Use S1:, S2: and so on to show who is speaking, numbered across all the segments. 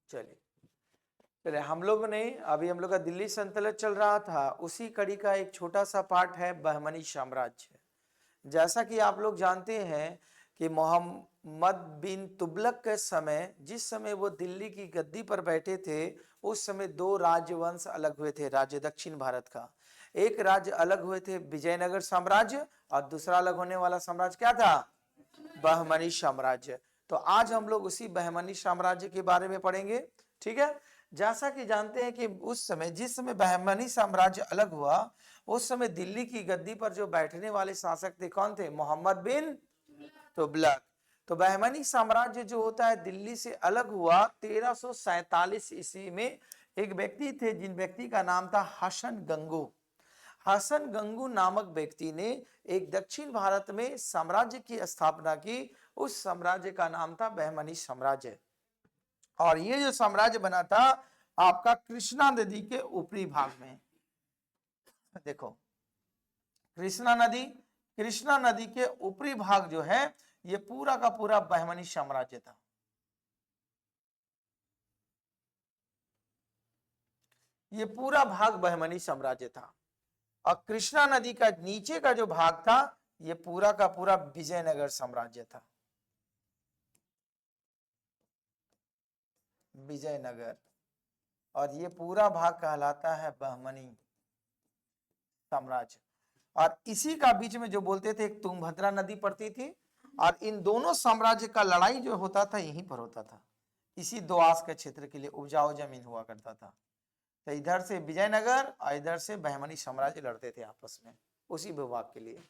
S1: चलिए चलिए, हम लोग ने अभी हम लोग का दिल्ली सल्तनत चल रहा था, उसी कड़ी का एक छोटा सा पार्ट है बहमनी साम्राज्य। जैसा कि आप लोग जानते हैं कि मोहम्मद बिन तुगलक के समय, जिस समय वो दिल्ली की गद्दी पर बैठे थे, उस समय दो राजवंश अलग हुए थे राज्य दक्षिण भारत का। एक राज्य अलग हुए थे विजयनगर साम्राज्य, और दूसरा अलग होने वाला साम्राज्य क्या था? बहमनी साम्राज्य। तो आज हम लोग उसी बहमनी साम्राज्य के बारे में पढ़ेंगे। ठीक है, जैसा कि जानते हैं कि उस समय, जिस समय बहमनी साम्राज्य अलग हुआ, उस समय दिल्ली की गद्दी पर जो बैठने वाले शासक थे कौन थे? मोहम्मद बिन तुगलक। तो बहमनी साम्राज्य जो होता है दिल्ली से अलग हुआ 1347 ईस्वी में। एक व्यक्ति थे जिन व्यक्ति का नाम था हसन गंगू। हसन गंगू नामक व्यक्ति ने एक दक्षिण भारत में साम्राज्य की स्थापना की। उस साम्राज्य का नाम था बहमनी साम्राज्य। और ये जो साम्राज्य बना था आपका कृष्णा नदी के ऊपरी भाग में। देखो, कृष्णा नदी के ऊपरी भाग जो है, ये पूरा का पूरा बहमनी साम्राज्य था। ये पूरा भाग बहमनी साम्राज्य था। और कृष्णा नदी का नीचे का जो भाग था, ये पूरा का पूरा विजयनगर साम्राज्य था। विजयनगर। और ये पूरा भाग कहलाता है बहमनी साम्राज्य। और इसी का बीच में जो बोलते थे एक तुंगभद्रा नदी पड़ती थी, और इन दोनों साम्राज्य का लड़ाई जो होता था यहीं पर होता था। इसी दोआस के क्षेत्र के लिए उपजाऊ जमीन हुआ करता था। तो इधर से विजयनगर और इधर से बहमनी साम्राज्य लड़ते थे आपस में उसी भूभाग के लिए।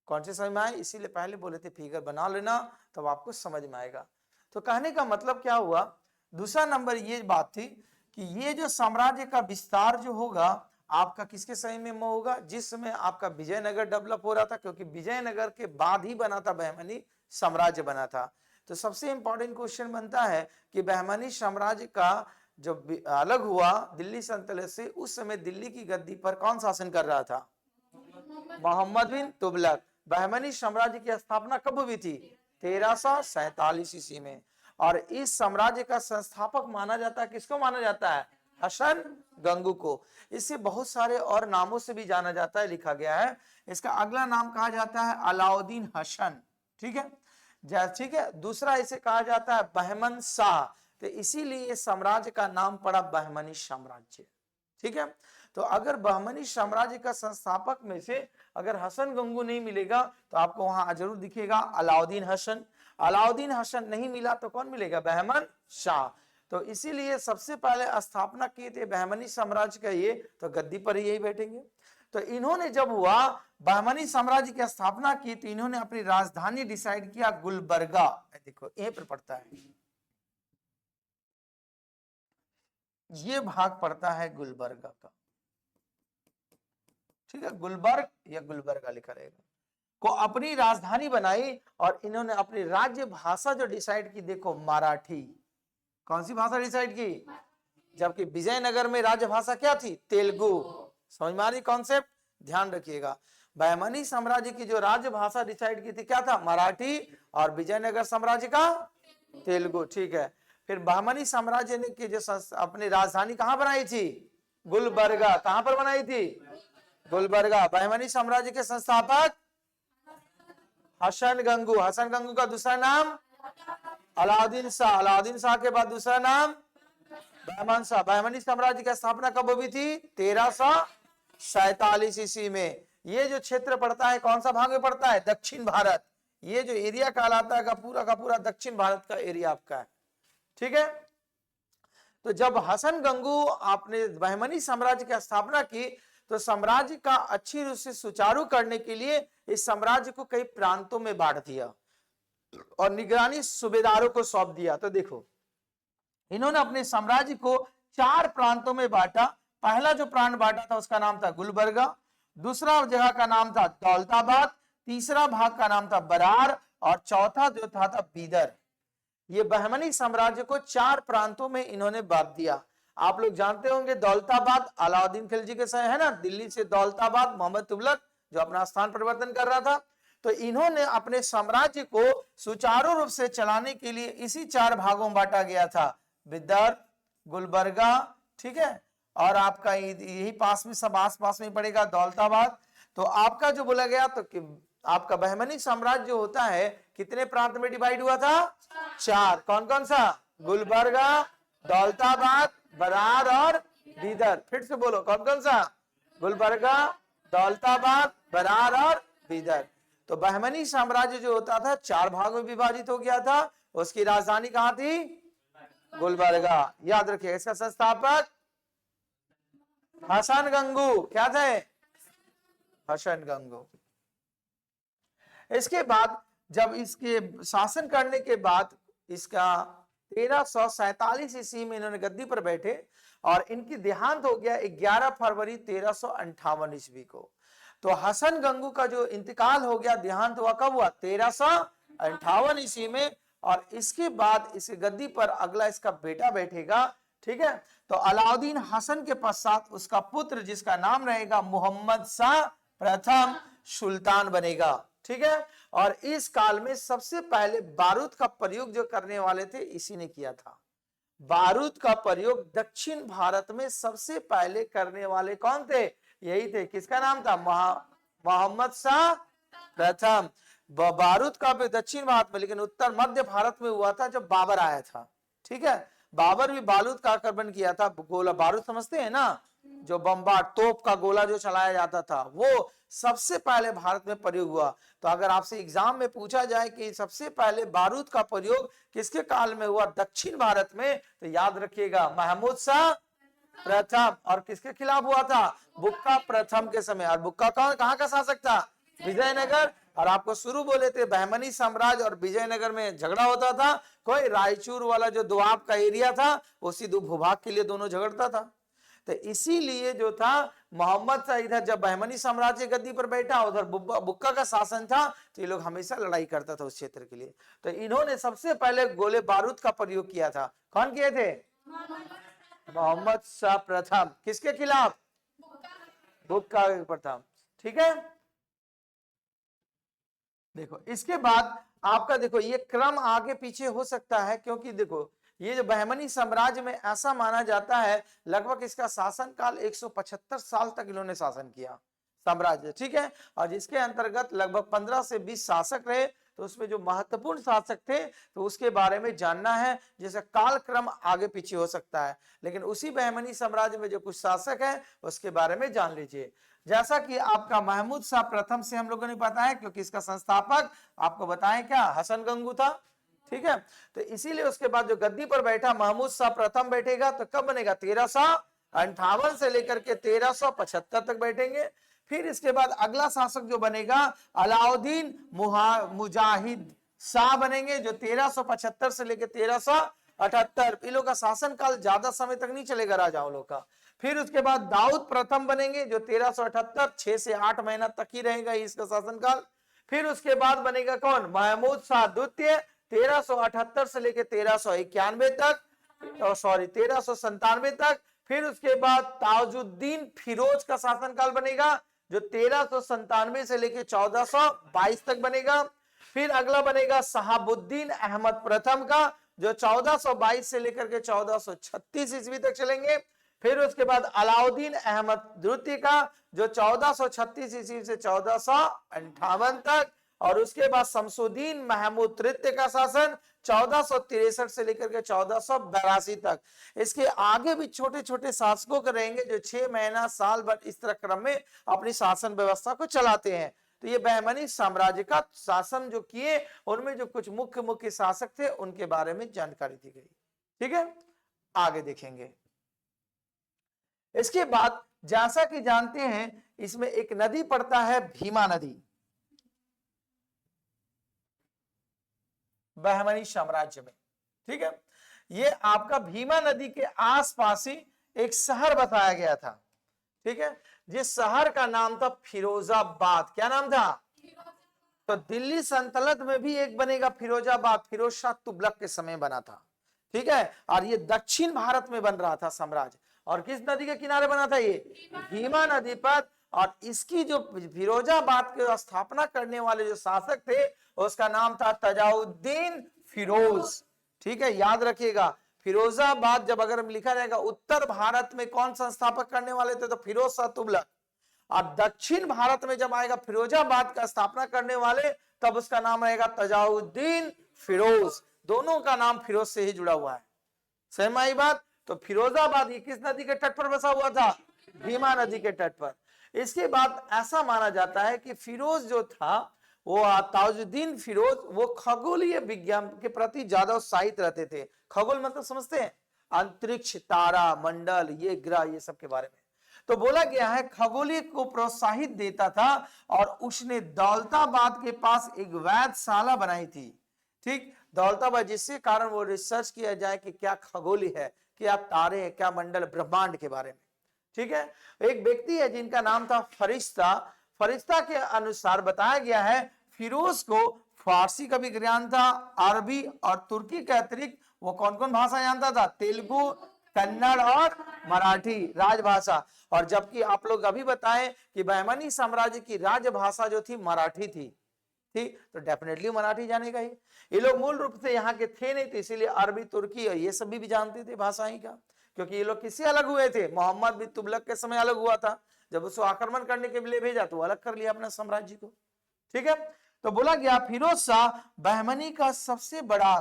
S1: कौन से समय में आए, इसीलिए पहले बोले थे फिगर बना लेना, तब आपको समझ में आएगा। तो कहने का मतलब क्या हुआ, दूसरा नंबर ये बात थी कि ये जो साम्राज्य का विस्तार जो होगा आपका किसके समय में होगा? जिस समय आपका विजयनगर डेवलप हो रहा था, क्योंकि विजयनगर के बाद ही बना था बहमनी साम्राज्य बना था। तो सबसे इंपॉर्टेंट क्वेश्चन बनता है कि बहमनी साम्राज्य का जो अलग हुआ दिल्ली सल्तनत से, उस समय दिल्ली की गद्दी पर कौन शासन कर रहा था? मोहम्मद बिन तुगलक। बहमनी साम्राज्य की स्थापना कब हुई थी? 1347 ईस्वी में। और इस साम्राज्य का संस्थापक माना जाता है, किसको माना जाता है? हसन गंगू को। इसे बहुत सारे और नामों से भी जाना जाता है, लिखा गया है। इसका अगला नाम कहा जाता है अलाउद्दीन हसन। ठीक है, ठीक है। दूसरा इसे कहा जाता है बहमन शाह। तो इसीलिए इस साम्राज्य का नाम पड़ा बहमनी साम्राज्य। ठीक है, तो अगर बहमनी साम्राज्य का संस्थापक में से अगर हसन गंगू नहीं मिलेगा तो आपको वहां जरूर दिखेगा अलाउद्दीन हसन। अलाउद्दीन हसन नहीं मिला तो कौन मिलेगा? बहमन शाह। तो इसीलिए सबसे पहले स्थापना किए थे बहमनी साम्राज्य का ये, तो गद्दी पर ही यही बैठेंगे। तो इन्होंने जब हुआ बहमनी साम्राज्य की स्थापना की, तो इन्होंने अपनी राजधानी डिसाइड किया गुलबर्गा। देखो यहीं पर पड़ता है, ये भाग पड़ता है गुलबर्गा का। ठीक है, गुलबर्ग या गुलबर्गा लिखा रहेगा, को अपनी राजधानी बनाई। और इन्होंने अपनी राज्य भाषा जो डिसाइड की, देखो मराठी। कौन सी भाषा डिसाइड की? जबकि विजयनगर में राजभाषा क्या थी? तेलुगु। समझ में आ रही कॉन्सेप्ट? ध्यान रखिएगा। बहमनी साम्राज्य की जो राजभाषा डिसाइड की थी क्या था? मराठी। और विजयनगर साम्राज्य का तेलुगु। ठीक है, फिर बहमनी साम्राज्य ने की जो अपनी राजधानी कहां बनाई थी? गुलबर्गा। कहां पर बनाई थी? गुलबर्गा। बहमनी साम्राज्य के संस्थापक हसन गंगू। हसन गंगू का दूसरा नाम अलाउद्दीन शाह। अलाउद्दीन शाह के बाद दूसरा नाम बहमन शाह। बहमनी साम्राज्य की स्थापना कब हुई थी? 1347 ईस्वी में। ये जो क्षेत्र पड़ता है कौन सा भाग में पड़ता है? दक्षिण भारत। ये जो एरिया कहलाता है का पूरा दक्षिण भारत का एरिया आपका है। ठीक है, तो जब हसन गंगू आपने बहमनी साम्राज्य की स्थापना की, तो साम्राज्य का अच्छी रूप से सुचारू करने के लिए इस साम्राज्य को कई प्रांतों में बांट दिया और निगरानी सूबेदारों को सौंप दिया। तो देखो, इन्होंने अपने साम्राज्य को 4 प्रांतों में बांटा। पहला जो प्रांत बांटा था उसका नाम था गुलबर्गा, दूसरा जगह का नाम था दौलताबाद, तीसरा भाग का नाम था बरार, और चौथा जो था बीदर। ये बहमनी साम्राज्य को 4 प्रांतों में इन्होंने बांट दिया। आप लोग जानते होंगे दौलताबाद अलाउद्दीन खिलजी के समय है ना, दिल्ली से दौलताबाद मोहम्मद तुगलक जो अपना स्थान परिवर्तन कर रहा था। तो इन्होंने अपने साम्राज्य को सुचारू रूप से चलाने के लिए इसी 4 भागों में बांटा गया था। विदर्भ, गुलबर्गा, ठीक है, और आपका यही पास में सब आस पास में पड़ेगा दौलताबाद। तो आपका जो बोला गया तो आपका बहमनी साम्राज्य जो होता है कितने प्रांत में डिवाइड हुआ था? 4। कौन कौन सा? गुलबर्गा, दौलताबाद, बरार और बीदर। फिर से बोलो, कौन कौन सा? गुलबर्गा, दौलताबाद, बरार और बीदर। तो बहमनी साम्राज्य जो होता था 4 भागों में विभाजित हो गया था। उसकी राजधानी कहां थी? गुलबर्गा। याद रखिए, इसका संस्थापक हसन गंगू। क्या थे? हसन गंगू। इसके बाद जब इसके शासन करने के बाद इसका 1347 ईस्वी में इन्होंने गद्दी पर बैठे और इनकी देहांत हो गया 11 फरवरी 1358 ईस्वी को। तो हसन गंगू का जो इंतकाल हो गया, देहांत हुआ कब हुआ? 1358 ईस्वी में। और इसके बाद इस गद्दी पर अगला इसका बेटा बैठेगा, ठीक है। तो अलाउद्दीन हसन के पश्चात उसका पुत्र जिसका नाम रहेगा मोहम्मद शाह प्रथम सुल्तान बनेगा, ठीक है। और इस काल में सबसे पहले बारूद का प्रयोग जो करने वाले थे इसी ने किया था। बारूद का प्रयोग दक्षिण भारत में सबसे पहले करने वाले कौन थे? यही थे। किसका नाम था? मोहम्मद शाह प्रथम। बारूद का दक्षिण भारत में, लेकिन उत्तर मध्य भारत में हुआ था जब बाबर आया था, ठीक है। बाबर भी बारूद का आक्रमण किया था। गोला बारूद समझते हैं ना, जो बम्बार तोप का गोला जो चलाया जाता था, वो सबसे पहले भारत में प्रयोग हुआ। तो अगर आपसे एग्जाम में पूछा जाए कि सबसे पहले बारूद का प्रयोग किसके काल में हुआ दक्षिण भारत में, तो याद रखिएगा महमूद शाह प्रथम। और किसके खिलाफ हुआ था? बुक्का प्रथम के समय। और बुक्का कहाँ का शासक था? विजयनगर। और आपको शुरू बोले थे बहमनी साम्राज्य और विजयनगर में झगड़ा होता था। कोई रायचूर वाला जो दोआब का एरिया था उसी दो भूभाग के लिए दोनों झगड़ता था। तो इसीलिए जो था मोहम्मद शाह इधर जब बहमनी साम्राज्य गद्दी पर बैठा, उधर बुक्का का शासन था, तो ये लोग हमेशा लड़ाई करता था उस क्षेत्र के लिए। तो इन्होंने सबसे पहले गोले बारूद का प्रयोग किया था। कौन किए थे? मोहम्मद शाह प्रथम। किसके खिलाफ? बुक्का प्रथम, ठीक है। देखो इसके बाद आपका देखो ये क्रम आगे पीछे हो सकता है, क्योंकि देखो ये जो बहमनी साम्राज्य में ऐसा माना जाता है लगभग इसका शासन काल 175 साल तक इन्होंने शासन किया साम्राज्य, ठीक है। और जिसके अंतर्गत लगभग 15 से 20 शासक रहे। तो उसमें जो महत्वपूर्ण शासक थे तो उसके बारे में जानना है, जैसे काल क्रम आगे पीछे हो सकता है, लेकिन उसी बहमनी साम्राज्य में जो कुछ शासक है उसके बारे में जान लीजिए। जैसा कि आपका महमूद शाह प्रथम से हम लोगों ने बताया, क्योंकि इसका संस्थापक आपको बताएं क्या? हसन गंगू था, ठीक है। तो इसीलिए उसके बाद जो गद्दी पर बैठा महमूद शाह प्रथम बैठेगा, तो कब बनेगा? 1358 से लेकर के 1375 तक बैठेंगे। फिर इसके बाद अगला शासक जो बनेगा अलाउद्दीन मुजाहिद शाह बनेंगे, जो 1375 से लेकर 1378। इन लोग का शासन काल ज्यादा समय तक नहीं चलेगा राजाओं लोग का। फिर उसके बाद दाऊद प्रथम बनेंगे, जो 1378, 6 से 8 महीना तक ही रहेगा इसका शासनकाल। फिर उसके बाद बनेगा कौन? महमूद शाह द्वितीय, 1378 से लेकर 1391 तक, सॉरी 1397 तक। फिर उसके बाद ताजुद्दीन फिरोज का शासनकाल बनेगा, जो 1397 से लेकर 1422 तक बनेगा। फिर अगला बनेगा शहाबुद्दीन अहमद प्रथम का, जो 1422 से लेकर के 1436 ईस्वी तक चलेंगे। फिर उसके बाद अलाउद्दीन अहमद द्वितीय का, जो 1436 ईस्वी से 1458 तक। और उसके बाद शमसुद्दीन महमूद तृतीय का शासन 1463 से लेकर के 1482 तक। इसके आगे भी छोटे छोटे शासकों के रहेंगे जो 6 महीना साल भर इस तरह क्रम में अपनी शासन व्यवस्था को चलाते हैं। तो ये बहमनी साम्राज्य का शासन जो किए, उनमें जो कुछ मुख्य मुख्य शासक थे उनके बारे में जानकारी दी गई, ठीक है। आगे देखेंगे। इसके बाद जैसा कि जानते हैं इसमें एक नदी पड़ता है भीमा नदी, बहमनी साम्राज्य में, ठीक है। ये आपका भीमा नदी के आसपास ही एक शहर बताया गया था, ठीक है, जिस शहर का नाम था फिरोजाबाद। क्या नाम था? तो दिल्ली सल्तनत में भी एक बनेगा फिरोजाबाद, फिरोज शाह तुगलक के समय बना था, ठीक है। और ये दक्षिण भारत में बन रहा था साम्राज्य। और किस नदी के किनारे बना था? ये भीमा नदी पर। और इसकी जो फिरोजाबाद की स्थापना करने वाले जो शासक थे उसका नाम था तजाउद्दीन फिरोज, ठीक है, याद रखिएगा। फिरोजाबाद जब अगर लिखा जाएगा उत्तर भारत में कौन संस्थापक करने वाले थे, तो फिरोज शाह तुगलक। और दक्षिण भारत में जब आएगा फिरोजाबाद का स्थापना करने वाले, तब उसका नाम रहेगा तजाउद्दीन फिरोज। दोनों का नाम फिरोज से ही जुड़ा हुआ है। सहम आई बात? तो फिरोजाबाद ये किस नदी के तट पर बसा हुआ था? भीमा नदी के तट पर। इसके बाद ऐसा माना जाता है कि फिरोज जो था वो ताजुद्दीन फिरोज, वो खगोलीय विज्ञान के प्रति ज्यादा उत्साहित रहते थे। खगोल मतलब समझते हैं? अंतरिक्ष, तारा मंडल, ये ग्रह, ये सब के बारे में। तो बोला गया है खगोलीय को प्रोत्साहित देता था, और उसने दौलताबाद के पास एक वैधशाला बनाई थी। ठीक, दौलताबाद, जिसके कारण वो रिसर्च किया जाए कि क्या खगोली है, क्या तारे हैं, क्या मंडल ब्रह्मांड के बारे में। ठीक है, एक व्यक्ति है जिनका नाम था फरिश्ता। फरिश्ता के अनुसार बताया गया है फिरोज को फारसी का भी ज्ञान था, अरबी और तुर्की के अतिरिक्त वो कौन कौन भाषा जानता था? तेलुगु, कन्नड़ और मराठी राजभाषा। और जबकि आप लोग अभी बताएं कि बहमनी साम्राज्य की राजभाषा जो थी मराठी थी, ठीक, तो डेफिनेटली मराठी जानेगा ही। ये लोग मूल रूप से यहाँ के थे नहीं थे, इसीलिए अरबी, तुर्की और ये सब भी जानते थे भाषाएं का। क्योंकि ये लोग किससे अलग हुए थे? मोहम्मद बिन तुगलक के समय अलग हुआ था। जब उसको आक्रमण करने के लिए भेजा तो अलग कर लिया अपने साम्राज्य को। ठीक है, तो बोला गया फिरोज शाह बहमनी का सबसे बड़ा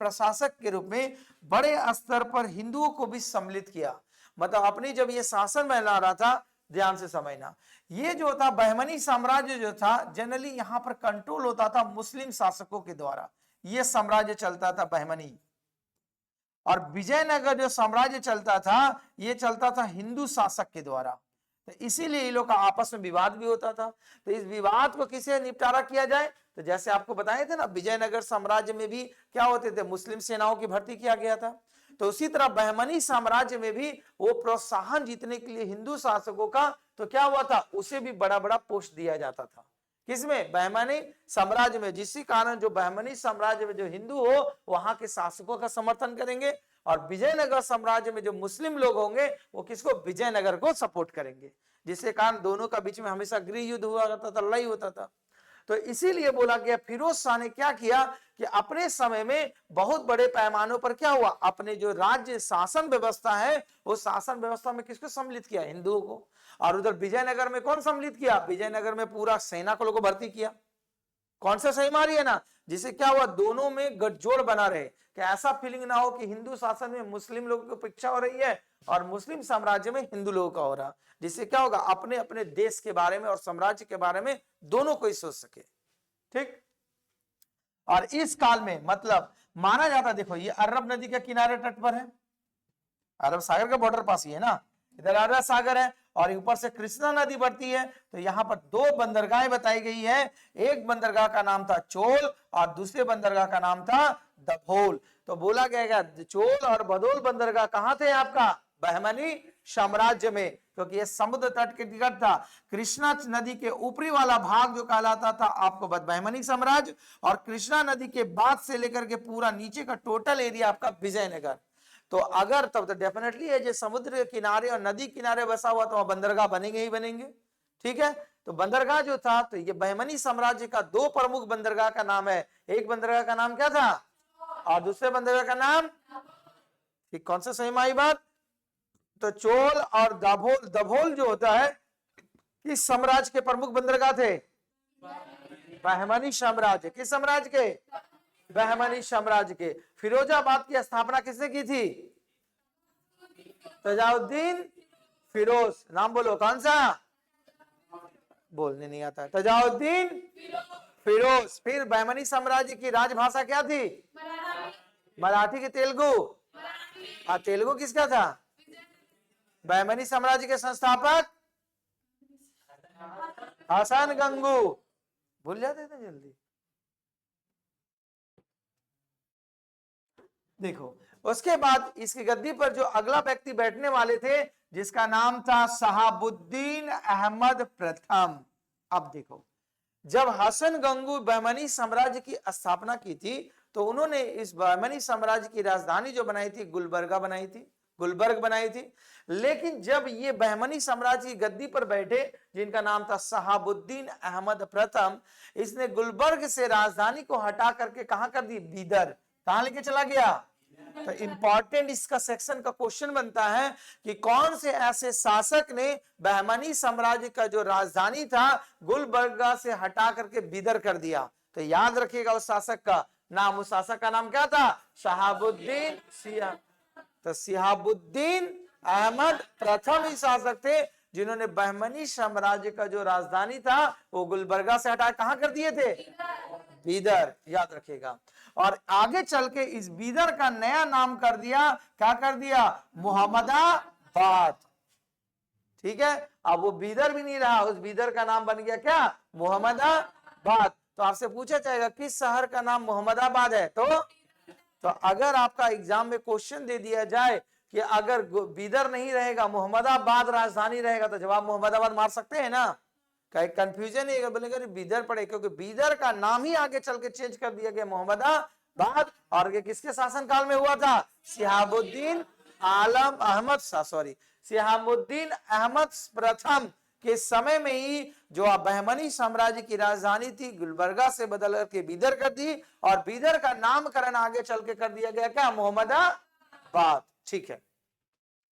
S1: प्रशासक के रूप में बड़े स्तर पर हिंदुओं को भी सम्मिलित किया। मतलब अपनी जब ये शासन में ला रहा था, ध्यान से समझना, ये जो था बहमनी साम्राज्य जो था, जनरली यहाँ पर कंट्रोल होता था मुस्लिम शासकों के द्वारा। ये साम्राज्य चलता था बहमनी। और विजयनगर जो साम्राज्य चलता था, ये चलता था हिंदू शासक के द्वारा। तो इसीलिए ये लोग का आपस में विवाद भी होता था। तो इस विवाद को किसे निपटारा किया जाए? तो जैसे आपको बताए थे ना, विजयनगर साम्राज्य में भी क्या होते थे? मुस्लिम सेनाओं की भर्ती किया गया था। तो उसी तरह बहमनी साम्राज्य में भी वो प्रोत्साहन जीतने के लिए हिंदू शासकों का, तो क्या हुआ था? उसे भी बड़ा बड़ा पोस्ट दिया जाता था। किसमें? बहमनी साम्राज्य में। जिसके कारण जो बहमनी साम्राज्य में जो हिंदू हो, वहां के शासकों का समर्थन करेंगे, और विजयनगर साम्राज्य में जो मुस्लिम लोग होंगे वो किसको? विजयनगर को सपोर्ट करेंगे। जिसके कारण दोनों का बीच में हमेशा गृह युद्ध हुआ करता था, लड़ाई होता था। तो इसीलिए बोला गया फिरोज शाह ने क्या किया कि अपने समय में बहुत बड़े पैमानों पर क्या हुआ? अपने जो राज्य शासन व्यवस्था है, वो शासन व्यवस्था में किसको सम्मिलित किया? हिंदुओं को। और उधर विजयनगर में कौन सम्मिलित किया? विजयनगर में पूरा सेना को लोगों भर्ती किया। कौन सा सही मारी है ना? जिससे क्या हुआ? दोनों में गठजोड़ बना रहे, कि ऐसा फीलिंग ना हो कि हिंदू शासन में मुस्लिम लोगों की उपेक्षा हो रही है और मुस्लिम साम्राज्य में हिंदू लोगों का हो रहा। जिससे क्या होगा? अपने अपने देश के बारे में और साम्राज्य के बारे में दोनों कोई सोच सके। ठीक, और इस काल में मतलब माना जाता, देखो ये अरब नदी के किनारे तट पर है, अरब सागर के बॉर्डर पास ही है ना, इधर अरब सागर है और ऊपर से कृष्णा नदी बढ़ती है। तो यहाँ पर दो बंदरगाहें बताई गई है। एक बंदरगाह का नाम था चोल और दूसरे बंदरगाह का नाम था दभोल। तो बोला गया चोल और बदोल बंदरगाह कहाँ थे आपका? बहमनी साम्राज्य में, क्योंकि ये समुद्र तट के निकट था। कृष्णा नदी के ऊपरी वाला भाग जो कहलाता था आपको बहमनी साम्राज्य, और कृष्णा नदी के बाद से लेकर के पूरा नीचे का टोटल एरिया आपका विजयनगर। तो अगर तब तो डेफिनेटली है जो समुद्र के किनारे और नदी किनारे बसा हुआ, तो वहां बंदरगाह बनेंगे ही बनेंगे। ठीक है, तो बंदरगाह जो था, तो ये बहमनी साम्राज्य का दो प्रमुख बंदरगाह का नाम है। एक बंदरगाह का नाम क्या था और दूसरे बंदरगाह का नाम? ठीक, कौन सा सही माई बात? तो चोल और दाभोल, दभोल जो होता है, किस साम्राज्य के प्रमुख बंदरगाह थे? बहमनी साम्राज्य। किस साम्राज्य के? बहमनी साम्राज्य के। फिरोजाबाद की स्थापना किसने की थी? तजाउद्दीन फिरोज। नाम बोलो, कौन सा? बोलने नहीं आता है। तजाउद्दीन फिरोज। फिर बहमनी साम्राज्य की राजभाषा क्या थी? मराठी की तेलुगु? तेलुगु किसका था? बहमनी साम्राज्य के संस्थापक हसन गंगू। भूल जाते थे जल्दी। देखो, उसके बाद इसकी गद्दी पर जो अगला व्यक्ति बैठने वाले थे, जिसका नाम था शहाबुद्दीन अहमद प्रथम। अब देखो, जब हसन गंगू बहमनी साम्राज्य की स्थापना की थी, तो उन्होंने इस बहमनी साम्राज्य की राजधानी जो बनाई थी, गुलबर्गा बनाई थी, गुलबर्ग बनाई थी। लेकिन जब ये बहमनी साम्राज्य की गद्दी पर बैठे, जिनका नाम था शहाबुद्दीन अहमद प्रथम, इसने गुलबर्ग से राजधानी को हटा करके कहां कर दी? बीदर। कहां लेके चला गया? तो इंपॉर्टेंट इसका सेक्शन का क्वेश्चन बनता है कि कौन से ऐसे शासक ने बहमनी साम्राज्य का जो राजधानी था गुलबर्गा से हटा करके बिदर कर दिया। तो याद रखिएगा उस शासक का नाम, उस शासक का नाम क्या था? शहाबुद्दीन सिया। तो शिहाबुद्दीन अहमद प्रथम ही शासक थे जिन्होंने बहमनी साम्राज्य का जो राजधानी था वो गुलबर्गा से हटा कहां कर दिए थे? बीदर। याद रखिएगा। और आगे चल के इस बीदर का नया नाम कर दिया, क्या कर दिया? मोहम्मदाबाद। ठीक है, अब वो बीदर भी नहीं रहा, उस बीदर का नाम बन गया क्या? मोहम्मदाबाद। तो आपसे पूछा जाएगा किस शहर का नाम मोहम्मदाबाद है? तो अगर आपका एग्जाम में क्वेश्चन दे दिया जाए कि अगर बीदर नहीं रहेगा मोहम्मदाबाद राजधानी रहेगा, तो जवाब मोहम्मदाबाद मार सकते हैं ना? कहीं कंफ्यूजन नहीं बोलेंगे बीदर पड़े, क्योंकि बीदर का नाम ही आगे चल के चेंज कर दिया गया मोहम्मदाबाद। और ये किसके शासनकाल में हुआ था? शिहाबुद्दीन आलम अहमद शिहाबुद्दीन अहमद प्रथम के समय में ही जो बहमनी साम्राज्य की राजधानी थी गुलबर्गा से बदल करके बीदर कर दी, और बीदर का नामकरण आगे चल के कर दिया गया क्या? मोहम्मदाबाद। ठीक है,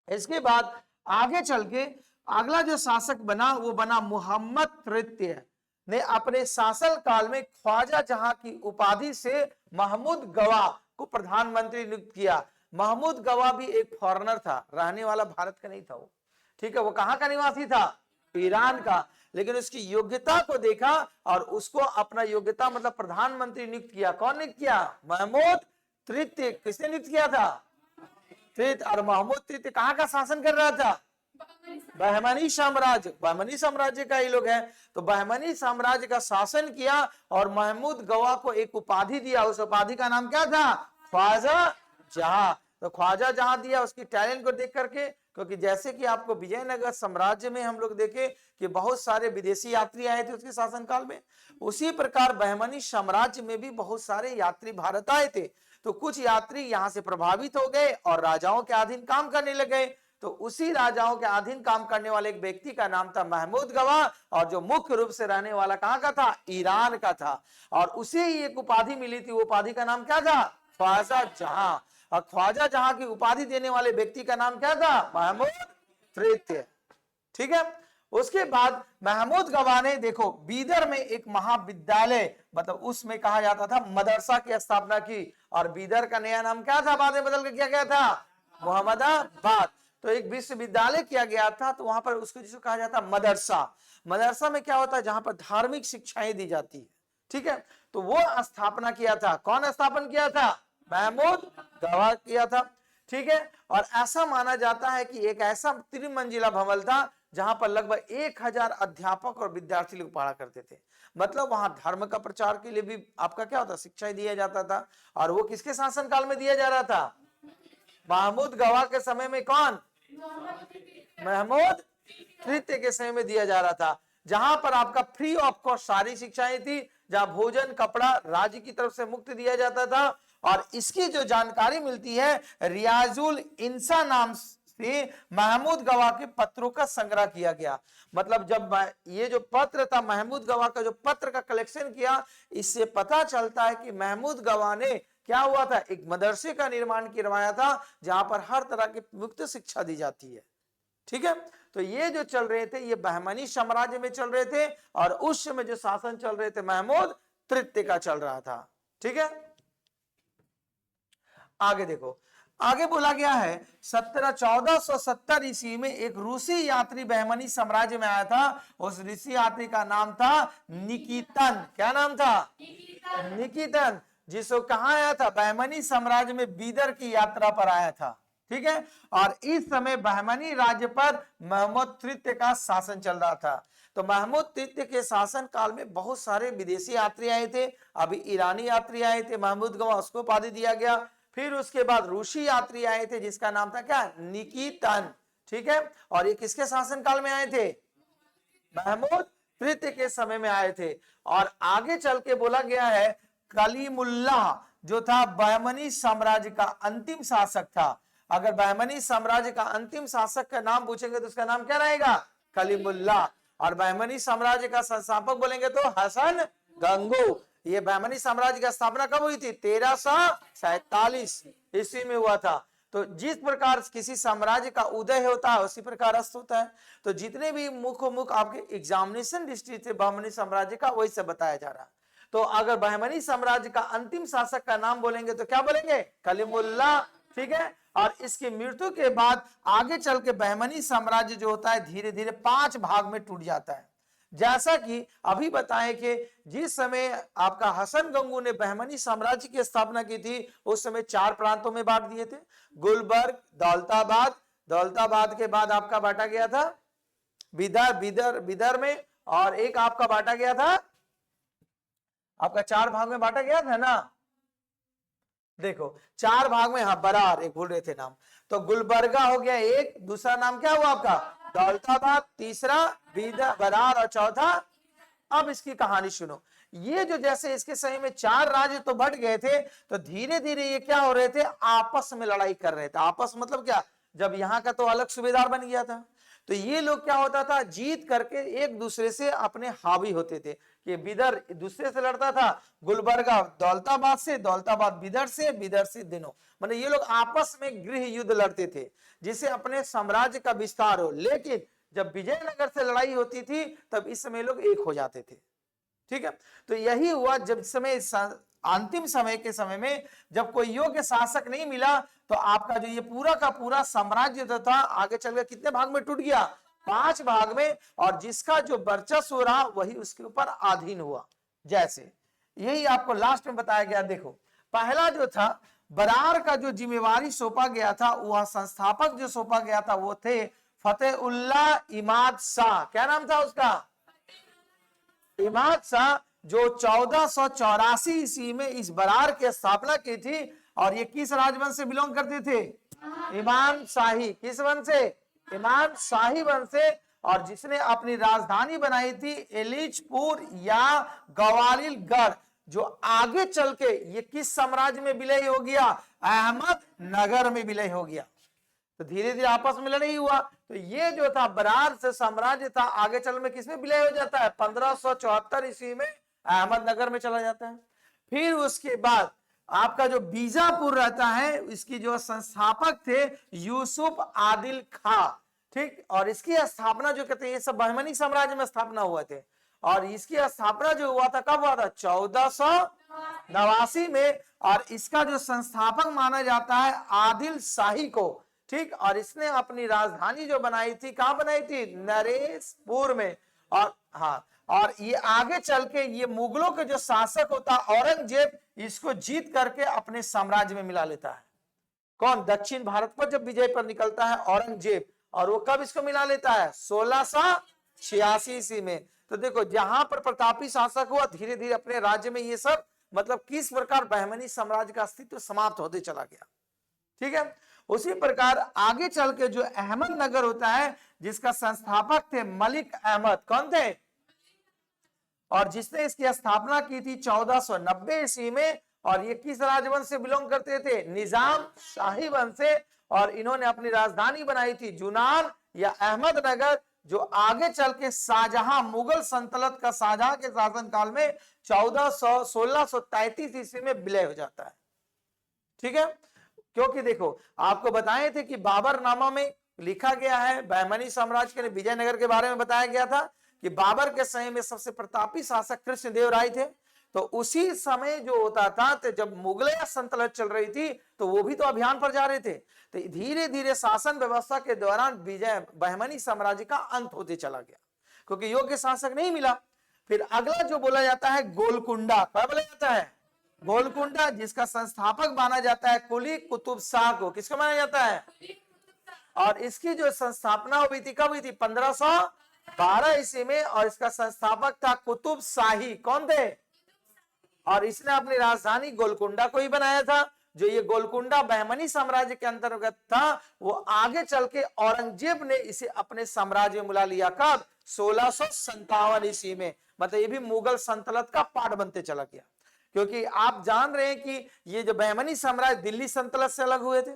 S1: इसके बाद आगे चल के अगला जो शासक बना वो बना मोहम्मद तृतीय ने अपने शासन काल में ख्वाजा जहां की उपाधि से महमूद गवा को प्रधानमंत्री नियुक्त किया। महमूद गवा भी एक फॉरेनर था, रहने वाला भारत का नहीं था वो। ठीक है, वो कहां का निवासी था? ईरान का। लेकिन उसकी योग्यता को देखा और उसको अपना योग्यता मतलब प्रधानमंत्री नियुक्त किया। कौन नियुक्त किया? महमूद तृतीय। किसने नियुक्त किया था? तृतीय। और महमूद तृतीय कहां का शासन कर रहा था? बहमनी साम्राज्य का ही लोग हैं। तो बहमनी साम्राज्य का शासन किया और महमूद गवा को एक उपाधि दिया। उस उपाधि का नाम क्या था? ख्वाजा जहां। तो ख्वाजा जहां दिया उसकी टैलेंट को देख करके, क्योंकि जैसे कि आपको विजयनगर साम्राज्य में हम लोग देखे कि बहुत सारे विदेशी यात्री आए थे उसके शासनकाल में, उसी प्रकार बहमनी साम्राज्य में भी बहुत सारे यात्री भारत आए थे। तो कुछ यात्री यहाँ से प्रभावित हो गए और राजाओं के अधीन काम करने लगे। तो उसी राजाओं के अधीन काम करने वाले एक व्यक्ति का नाम था महमूद गवा, और जो मुख्य रूप से रहने वाला कहां का था? ईरान का था। और उसे ही एक उपाधि मिली थी, वो उपाधि का नाम क्या था? ख्वाजा जहां। और ख्वाजा जहां की उपाधि देने वाले व्यक्ति का नाम क्या था? महमूद तृतीय। ठीक है, उसके बाद महमूद गवा ने देखो बीदर में एक महाविद्यालय मतलब उसमें कहा जाता था मदरसा की स्थापना की, और बीदर का नया नाम क्या था? बाद में बदल के किया गया था मोहम्मदाबाद। तो एक विश्वविद्यालय किया गया था, तो वहां पर उसको जिसको कहा जाता मदरसा। मदरसा में क्या होता है? जहां पर धार्मिक शिक्षाएं दी जाती है। ठीक है, तो वो स्थापना किया था। कौन स्थापन किया था? महमूद गवा किया था। ठीक है, और ऐसा माना जाता है कि एक ऐसा त्रिमंजिला भवन था जहां पर लगभग 1000 अध्यापक और विद्यार्थी लोग पढ़ा करते थे। मतलब वहां धर्म का प्रचार के लिए भी आपका क्या होता? शिक्षा दिया जाता था। और वो किसके शासनकाल में दिया जा रहा था? महमूद गवा के समय में। कौन? महमूद तृतीय के समय में दिया जा रहा था, जहां पर आपका फ्री ऑफ कॉस्ट सारी शिक्षाएं थी, जहां भोजन कपड़ा राज्य की तरफ से मुफ्त दिया जाता था। और इसकी जो जानकारी मिलती है रियाजुल इंसा नाम से महमूद गवा के पत्रों का संग्रह किया गया। मतलब जब ये जो पत्र था महमूद गवा का, जो पत्र का कलेक्शन किया, इससे पता चलता है कि महमूद गवा ने क्या हुआ था? एक मदरसे का निर्माण करवाया था जहां पर हर तरह की मुक्त शिक्षा दी जाती है। ठीक है, तो ये जो चल रहे थे ये बहमनी साम्राज्य में चल रहे थे, और उस समय जो शासन चल रहे थे महमूद तृतीय का चल रहा था। ठीक है, आगे देखो, आगे बोला गया है 1470 ईस्वी में एक रूसी यात्री बहमनी साम्राज्य में आया था। उस रूसी यात्री का नाम था निकितन। क्या नाम था? निकितन, जिसको कहां आया था? बहमनी साम्राज्य में बीदर की यात्रा पर आया था। ठीक है, और इस समय बहमनी राज्य पर महमूद तृतीय का शासन चल रहा था। तो महमूद तृतीय के शासन काल में बहुत सारे विदेशी यात्री आए थे। अभी ईरानी यात्री आए थे, महमूद गवा उसको उपाधि दिया गया। फिर उसके बाद रूसी यात्री आए थे जिसका नाम था क्या? निकितन। ठीक है, और ये किसके शासन काल में आए थे? महमूद तृतीय के समय में आए थे। और आगे चल के बोला गया है कलीमुल्लाह जो था बहमनी साम्राज्य का अंतिम शासक था। अगर बहमनी साम्राज्य का अंतिम शासक का नाम पूछेंगे तो उसका नाम क्या रहेगा? कलीमुल्लाह। और बहमनी साम्राज्य का संस्थापक बोलेंगे तो हसन गंगू। ये बहमनी साम्राज्य की स्थापना कब हुई थी? 1347 ईस्वी में हुआ था। तो जिस प्रकार किसी साम्राज्य का उदय होता है उसी प्रकार अस्त होता है। तो जितने भी मुख्य आपके एग्जामिनेशन डिस्ट्रिक्ट थे बहमनी साम्राज्य का, वही सब बताया जा रहा है। तो अगर बहमनी साम्राज्य का अंतिम शासक का नाम बोलेंगे तो क्या बोलेंगे? कलीमुल्ला, ठीक है। और इसकी मृत्यु के बाद आगे चल के बहमनी साम्राज्य जो होता है धीरे धीरे 5 भाग में टूट जाता है। जैसा कि अभी बताएं कि जिस समय आपका हसन गंगू ने बहमनी साम्राज्य की स्थापना की थी उस समय 4 प्रांतों में बांट दिए थे, गुलबर्ग, दौलताबाद, दौलताबाद के बाद आपका बांटा गया था बिदर में, और एक आपका बांटा गया था, आपका 4 भाग में बांटा गया था ना, देखो 4 भाग में, हाँ बरार, एक भूल रहे थे नाम। तो गुलबर्गा हो गया एक, दूसरा नाम क्या हुआ आपका? दौलताबाद, तीसरा बरार, और चौथा, अब इसकी कहानी सुनो। ये जो जैसे इसके सही में 4 राज्य तो बढ़ गए थे, तो धीरे धीरे ये क्या हो रहे थे? आपस में लड़ाई कर रहे थे। आपस मतलब क्या? जब यहाँ का तो अलग सूबेदार बन गया था, तो ये लोग क्या होता था, जीत करके एक दूसरे से अपने हावी होते थे। कि बिदर दूसरे से लड़ता था, गुलबर्गा दौलताबाद से, दौलताबाद बिदर से दिनों, मतलब ये लोग आपस में गृह युद्ध लड़ते थे जिससे अपने साम्राज्य का विस्तार हो। लेकिन जब विजयनगर से लड़ाई होती थी तब इस समय लोग एक हो जाते थे, ठीक है। तो यही हुआ जब समय अंतिम समय के समय में जब कोई योग्य शासक नहीं मिला तो आपका जो ये पूरा का पूरा साम्राज्य जो था आगे चलकर कितने भाग में टूट गया? 5 भाग में। और जिसका जो वर्चस्व रहा वही उसके ऊपर अधीन हुआ। जैसे यही आपको लास्ट में बताया गया। देखो पहला जो था बरार का जो जिम्मेवारी सौंपा गया था, वह संस्थापक जो सौंपा गया था वो थे फतेहुल्लाह इमाद शाह। क्या नाम था उसका? इमाद शाह, जो 1484 ईस्वी में इस बरार की स्थापना की थी। और ये किस राजवंश से बिलोंग करते थे? इमाम शाही। किस वंश से? इमाम शाही वंश से। और जिसने अपनी राजधानी बनाई थी एलिचपुर या ग्वालियर, जो आगे चल के ये किस साम्राज्य में विलय हो गया? अहमदनगर में विलय हो गया। तो धीरे धीरे आपस में लड़ाई हुआ। तो ये जो था बरार से साम्राज्य था आगे चल में किसमें विलय हो जाता है? 1574 ईस्वी में अहमदनगर में चला जाता है। फिर उसके बाद आपका जो बीजापुर रहता है, इसकी जो संस्थापक थे यूसुफ आदिल खां, ठीक। और इसकी स्थापना जो कहते हैं ये सब बहमनी साम्राज्य में स्थापना हुए थे। और इसकी स्थापना जो हुआ था कब हुआ था? 1489 में। और इसका जो संस्थापक माना जाता है आदिल शाही को, ठीक। और इसने अपनी राजधानी जो बनाई थी, कहां बनाई थी? नरेशपुर में। और हाँ, और ये आगे चल के ये मुगलों के जो शासक होता औरंगजेब, इसको जीत करके अपने साम्राज्य में मिला लेता है। कौन? दक्षिण भारत पर जब विजय पर निकलता है औरंगजेब। और वो कब इसको मिला लेता है? 1686 ईस्वी में। तो देखो जहां पर प्रतापी शासक हुआ धीरे धीरे अपने राज्य में ये सब मतलब किस प्रकार बहमनी साम्राज्य का अस्तित्व समाप्त होते चला गया, ठीक है। उसी प्रकार आगे चल के जो अहमदनगर होता है जिसका संस्थापक थे मलिक अहमद। कौन थे? और जिसने इसकी स्थापना की थी 1490 ईस्वी में। और ये किस राजवंश से बिलोंग करते थे? निजाम शाही वंश से। और इन्होंने अपनी राजधानी बनाई थी जुनान या अहमदनगर, जो आगे चल के शाहजहां, मुगल सल्तनत का शाहजहां के शासनकाल में 1633 ईस्वी में विलय हो जाता है, ठीक है। क्योंकि देखो आपको बताए थे कि बाबरनामा में लिखा गया है, बहमनी साम्राज्य के विजयनगर के बारे में बताया गया था कि बाबर के समय में सबसे प्रतापी शासक कृष्णदेव राय थे। तो उसी समय जो होता था तो जब मुगलिया सल्तनत चल रही थी तो वो भी तो अभियान पर जा रहे थे। तो धीरे धीरे शासन व्यवस्था के दौरान विजय बहमनी साम्राज्य का अंत होते चला गया क्योंकि योग्य शासक नहीं मिला। फिर अगला जो बोला जाता है गोलकुंडा। क्या बोला जाता है? गोलकुंडा, जिसका संस्थापक माना जाता है कुली कुतुब शाह को। किसको माना जाता है? और इसकी जो संस्थापना हुई थी कब हुई थी? 1512 ईस्वी में। और इसका संस्थापक था कुतुब शाही। कौन थे? और इसने अपनी राजधानी गोलकुंडा को ही बनाया था। जो ये गोलकुंडा बहमनी साम्राज्य के अंतर्गत था, वो आगे चल के औरंगजेब ने इसे अपने साम्राज्य में मिला लिया। कब? 1657 ईस्वी में। मतलब ये भी मुगल सल्तनत का पार्ट बनते चला गया। क्योंकि आप जान रहे हैं कि ये जो बहमनी साम्राज्य दिल्ली सल्तनत से अलग हुए थे,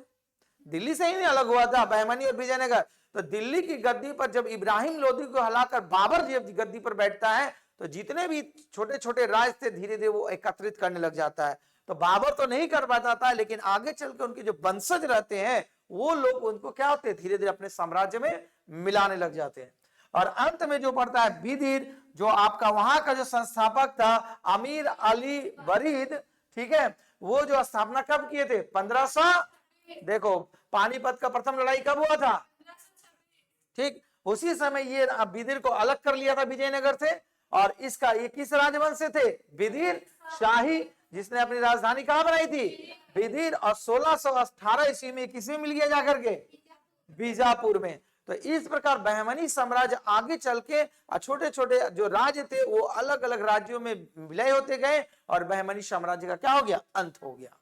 S1: दिल्ली से ही नहीं अलग हुआ था बहमनी और विजयनगर। तो दिल्ली की गद्दी पर जब इब्राहिम लोदी को हलाकर बाबर जब गद्दी पर बैठता है तो जितने भी छोटे छोटे राज थे धीरे धीरे वो एकत्रित करने लग जाता है। तो बाबर तो नहीं कर पाता था, लेकिन आगे चल के उनके जो वंशज रहते हैं वो लोग उनको क्या होते हैं, धीरे धीरे अपने साम्राज्य में मिलाने लग जाते हैं। और अंत में जो पड़ता है बिदिर, जो आपका वहां का जो संस्थापक था अमीर अली वरीद, ठीक है, वो जो स्थापना कब किए थे, 1500, देखो पानीपत का प्रथम लड़ाई कब हुआ था, ठीक उसी समय ये बिदिर को अलग कर लिया था विजयनगर से। और इसका ये किस राजवंश से थे, बिदिर शाही, जिसने अपनी राजधानी कहां बनाई थी, बिदिर। और 1618 ईस्वी में किसमें मिल गया जाकर के, बीजापुर में। तो इस प्रकार बहमनी साम्राज्य आगे चल के छोटे छोटे जो राज्य थे वो अलग अलग राज्यों में विलय होते गए और बहमनी साम्राज्य का क्या हो गया, अंत हो गया।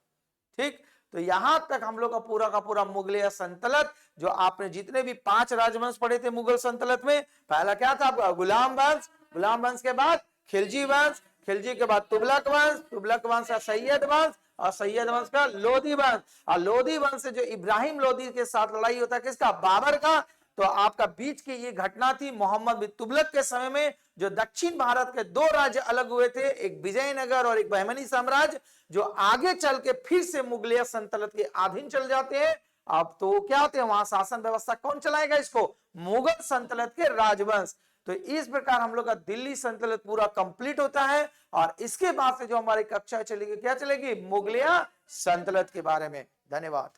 S1: ठीक, तो यहां तक हम लोग का पूरा मुगलिया सल्तनत, जो आपने जितने भी 5 राजवंश पढ़े थे मुगल सल्तनत में, पहला क्या था आपका गुलाम वंश, गुलाम वंश के बाद खिलजी वंश, खिलजी के बाद तुगलक वंश, तुगलक वंश का सैयद वंश, और सैयद वंश का लोधी वंश। और लोधी वंश से जो इब्राहिम लोधी के साथ लड़ाई होता है किसका, बाबर का। तो आपका बीच की ये घटना थी मोहम्मद बिन तुगलक के समय में, जो दक्षिण भारत के 2 राज्य अलग हुए थे, एक विजयनगर और एक बहमनी साम्राज्य, जो आगे चल के फिर से मुगलिया सल्तनत के अधीन चल जाते हैं। अब तो क्या होते हैं वहां शासन व्यवस्था कौन चलाएगा इसको, मुगल सल्तनत के राजवंश। तो इस प्रकार हम लोग का दिल्ली सल्तनत पूरा कंप्लीट होता है। और इसके बाद से जो हमारी कक्षा चलेगी क्या चलेगी, मुगलिया सल्तनत के बारे में। धन्यवाद।